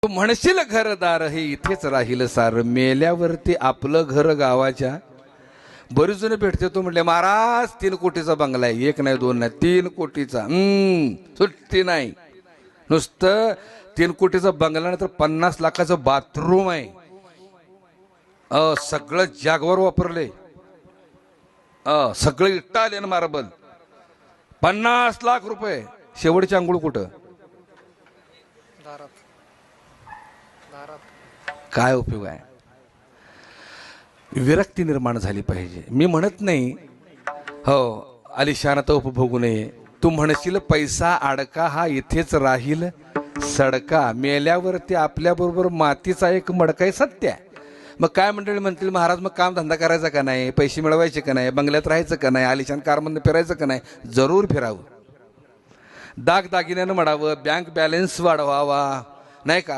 तू म्हणशील घरदार हे इथेच राहील सार, मेल्यावरती आपलं घर गावाच्या. बरीच जण भेटते तो म्हटले महाराज 3 कोटीचा बंगला आहे, 1 नाही 2 नाही 3 कोटीचा. सुट्टी नाही. नुसतं 3 कोटीचा बंगला नाही तर 50 लाखाचं बाथरूम आहे. सगळं जागवार वापरले, सगळं इट्टा आले ना मार्बल. 50 लाख रुपये. शेवटची आंघोळ कुठं? काय उपयोग आहे? विरक्ती निर्माण झाली पाहिजे. मी म्हणत नाही हो आलिशानात उपभोगू नये. तू म्हणशील पैसा अडका हा इथेच राहील सडका, मेल्यावरती आपल्याबरोबर मातीचा एक मडका आहे. सत्य आहे. मग काय मंडळी म्हणतील महाराज मग काम धंदा करायचा का नाही, पैसे मिळवायचे का नाही, बंगल्यात राहायचं का नाही, आलिशान कारमध्ये फिरायचं का नाही? जरूर फिरावं, दागदागिन्यानं मडावं, बँक बॅलन्स वाढवावा, नाही का?